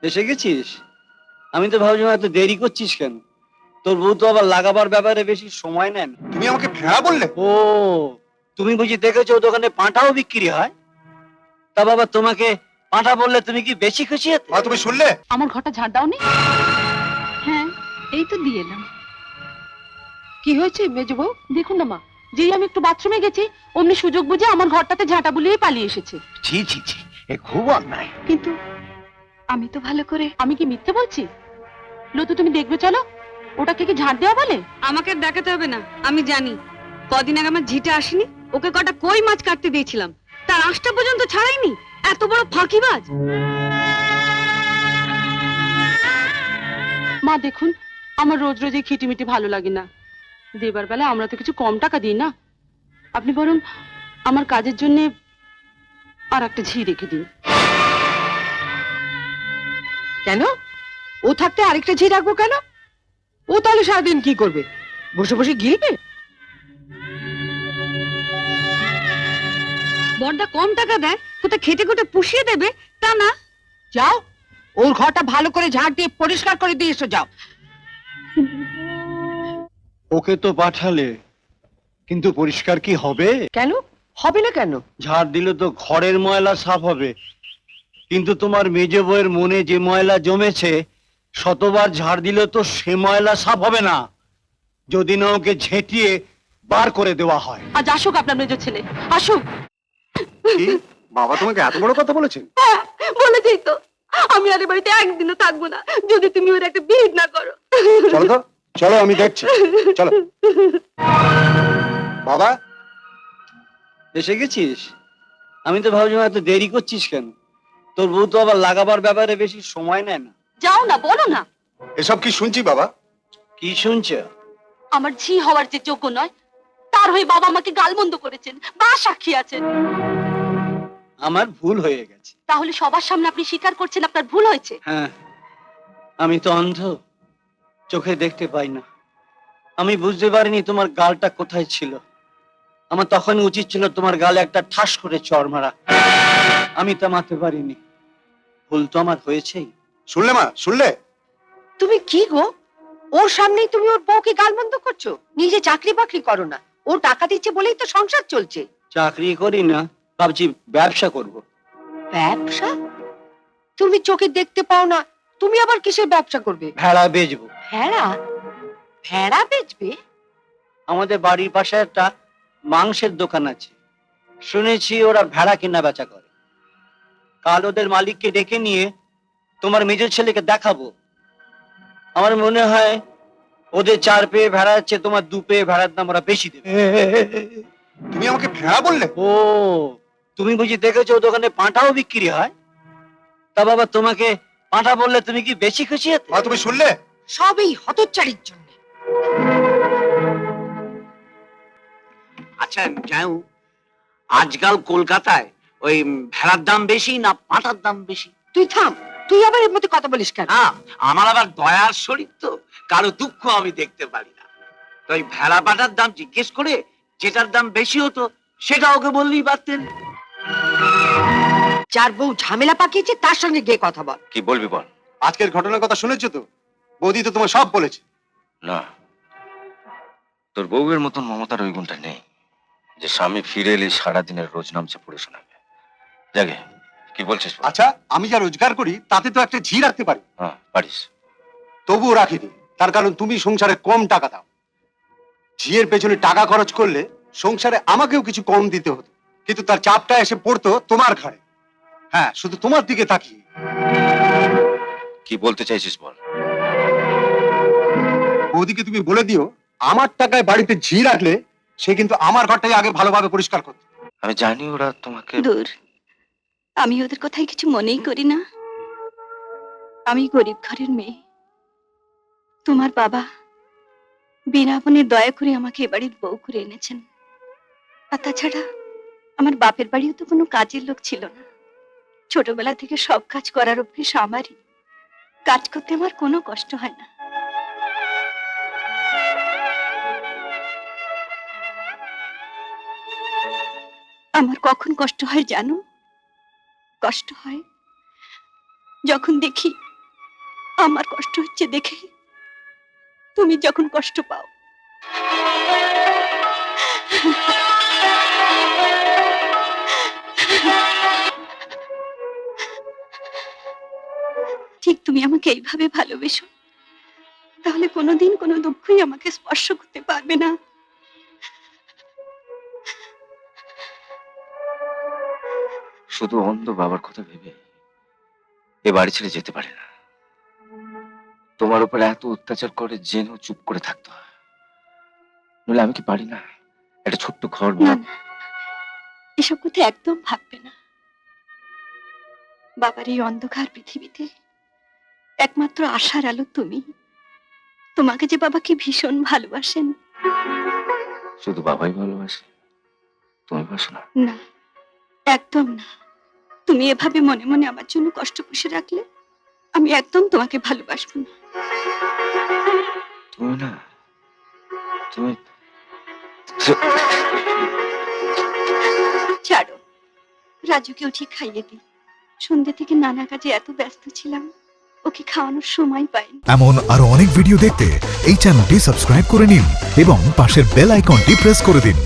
এসে গেছিস? আমি তো ভাবছিলাম এত দেরি করছিস কেন। তোর বউ তো আবার লাগাবার ব্যাপারে বেশি সময় নেন। তুমি আমাকে ভেড়া বললে? ও, তুমি বুঝি দেখেছো দোকানে পাঁঠাও বিক্রি হয়? তা বাবা, তোমাকে পাঁঠা বললে তুমি কি বেশি খুশি হতে? মা, তুমি শুনলে? আমার ঘরটা ঝাড় দাওনি? হ্যাঁ, এই তো দিয়ে এলাম। কি হয়েছে মেজো বউ? দেখুন না মা, যেই আমি একটু বাথরুমে গেছি অমনি সুযোগ বুঝে আমার ঘরটাতে ঝাঁটা বুলিয়ে পালিয়ে এসেছে। ছি ছি ছি, এ খুব অন্যায়। কিন্তু আমি তো ভালো করে, আমি কি মিথ্যে বলছি? লতু, তুমি দেখবে চলো, ওটাকে কি ঝাড় দেওয়া বলে? আমাকে আর দেখাতে হবে না, আমি জানি। কদিন আগে আমার ঝিটা আসেনি, ওকে কটা কই মাছ কাটতে দিয়েছিলাম, তার আঁশটা পর্যন্ত ছাড়াইনি। এত বড় ফাঁকিবাজ। মা দেখুন, আমার রোজ রোজ এই খিটিমিটি ভালো লাগে না। দেবার বেলা আমরা তো কিছু কম টাকা দিই না। আপনি বরং আমার কাজের জন্য আর একটা ঝি রেখে দিন। কেন? ও থাকতে আরেকটা ঝি রাখবো কেন? ও তাহলে সারাদিন কি করবে? বসে বসে গিলবে? বড়দা কম টাকা দেয়, কোথায় খেটে খুটে পুষিয়ে দেবে তা না। যাও, ওর ঘরটা ভালো করে ঝাড় দিয়ে পরিষ্কার করে দিয়ে এসো, যাও। ওকে তো পাঠালে, কিন্তু পরিষ্কার কি হবে? কেন হবে না? কেন? ঝাড় দিলে তো ঘরের ময়লা সাফ হবে, কিন্তু তোমার মেজে বউয়ের মনে যে ময়লা জমেছে, শতবার ঝাড় দিলে তো সে ময়লা সাফ হবে না, যদি না ওকে ঝেঁটিয়ে বার করে দেওয়া হয়। আজ আসুক আপনার মেজো ছেলে, আসুক। কি? বাবা তোমাকে এত বড় কথা বলেছেন? বলেছেই তো, আমি আর এ বাড়িতে একদিনও থাকবো না যদি তুমি ওর একটা বিহিত না করো। চলো তো, চলো আমি দেখছি। চলো। বাবা, এসে গেছিস? আমি তো ভাবছিলাম এত দেরি করছিস কেন। তোর বউ তো আবার লাগাবার ব্যাপারে বেশি সময় নেয় না। যাও না, বলো না। এসব কি শুনছি বাবা? কি শুনছ? আমার ঝি হওয়ার যে যোগ্য নয়, তার হয়ে বাবা আমাকে গালমন্দ করেছেন, বা সাক্ষী আছেন। আমার ভুল হয়ে গেছে। তাহলে সবার সামনে আপনি স্বীকার করছেন আপনার ভুল হয়েছে? হ্যাঁ, আমি তো অন্ধ, চোখে দেখতে পাই না। আমি বুঝতে পারিনি তোমার গালটা কোথায় ছিল। আমার তখন উচিত ছিল তোমার গালে একটা ঠাস করে চড় মারা। আমি তা মারতে পারিনি। ভুল তো আমার হয়েছেই। শুনলে মা, শুনলে? তুমি কি গো, ওর সামনেই তুমি ওর বউকে গালমন্দ করছো? নিজে চাকরি বাকরি করো না, ও টাকা দিচ্ছে বলেই তো সংসার চলছে। চাকরি করি না, ভাবছি ব্যবসা করব। ব্যবসা? তুমি চোখে দেখতে পাও না, তুমি আবার কিসের ব্যবসা করবে? ভেড়া বেচবো। ভেড়া? ভেড়া বেচবে? আমাদের বাড়ির পাশে একটা মাংসের দোকান আছে, শুনেছি ওরা ভেড়া কেনা বেচা করে। কাল ওদের মালিককে ডেকে নিয়ে তোমার মেজর ছেলেকে দেখাবো। আমার মনে হয় ওদের 4 পেয়ে ভেড়া আছে, তোমার 2 পেয়ে ভেড়ার দাম ওরা বেশি দেবে। তুমি আমাকে ভেড়া বললে? ও, তুমি বুঝি দেখেছো দোকানে পাঁঠাও বিক্রি হয়? তা বাবা, তোমাকে পাঁঠা বললে তুমি কি বেশি খুশি হতে? মা, তুমি শুনলে? সব এই হতচ্চারির জন্য। আচ্ছা যাও, আজকাল কলকাতায় ওই ভেড়ার দাম বেশি না পাঁঠার দাম বেশি? তুই থাম, তুই আবার এর মধ্যে কথা বলিস কেন? না, আমার আবার দয়ার শরীর তো, কারো দুঃখ আমি দেখতে পারি না। তো ওই ভেড়া পাঁঠার দাম জিজ্ঞেস করে যেটার দাম বেশি হতো সেটা ওকে বললেই পারতেন। যার বউ ঝামেলা পাকিয়েছে তার সঙ্গে গিয়ে কথা বল। কি বলবি বল। আজকের ঘটনার কথা শুনেছো তো? বৌদি তো তোমার সব বলেছে। না, তোর বউয়ের মতন মমতার ওই গুণটা নেই যে স্বামী ফিরে এলে সারাদিনের রোজ নামছে পড়ে শোনাবে। জাগে, কি বলছিস বল। আচ্ছা, আমি যা রোজগার করি তাতে তো একটা ঝি রাখতে পারি। হ্যাঁ পারিস। তবুও রাখিনি, তার কারণ তুমি সংসারে কম টাকা দাও। ঝিয়ের পেছনে টাকা খরচ করলে সংসারে আমাকেও কিছু কম দিতে হতো, কিন্তু তার চাপটা এসে পড়তো তোমার ঘাড়ে। হ্যাঁ, শুধু তোমার দিকে তাকিয়ে। কি বলতে চাইছিস বল। বৌদিকে তুমি বলে দিও, আমার টাকায় বাড়িতে ঝি রাখলে সে কিন্তু আমার ঘরটাই আগে ভালোভাবে পরিষ্কার করতো। আমি জানি ওরা তোমাকে। দূর, আমি ওদের কথাই কিছু মনেই করি না। আমি গরিব ঘরের মেয়ে। তোমার বাবা বিনা মনে দয়া করে আমাকে এ বাড়ির বউ করে এনেছেন। আর তাছাড়া আমার বাপের বাড়িও তো কোনো কাজের লোক ছিল না। ছোটবেলা থেকে সব কাজ করার অভ্যেস আমারই। কাজ করতে আমার কোনো কষ্ট হয় না। আমার কখন কষ্ট হয় জানো? কষ্ট হয় যখন দেখি আমার কষ্ট হচ্ছে দেখে তুমি যখন কষ্ট পাও, ঠিক তুমি আমাকে এইভাবে ভালোবেসো, তাহলে কোনোদিন কোনো দুঃখই আমাকে স্পর্শ করতে পারবে না। শুধু অন্ধ বাবার কথা ভেবে এ বাড়ি ছেড়ে যেতে পারে না। তোমার উপর এত অত্যাচার করে জেনেও চুপ করে থাকতে হয়। নইলে আমি কি পারি না একটা ছোট্ট ঘর না না, এসব কথা একদম ভাববে না। বাবার এই অন্ধকার পৃথিবীতে একমাত্র আশার আলো তুমি। তোমাকে যে বাবা কি ভীষণ ভালোবাসেন। শুধু বাবাই ভালোবাসে, তুমি বাসো না? না, একদম না। তুমি এভাবে মনে মনে আমার জন্য কষ্ট পুষে রাখলে আমি একদম তোমাকে ভালোবাসবো না। তুমি না, তুমি ছাড়ো, রাজুকে উঠে খাইয়ে দিই। সন্ধ্যে থেকে নানা কাজে এত ব্যস্ত ছিলাম, ওকে খাওয়ানোর সময় পাইনি। এমন আরো অনেক ভিডিও দেখতে এই চ্যানেলটি সাবস্ক্রাইব করে নিন এবং পাশের বেল আইকনটি প্রেস করে দিন।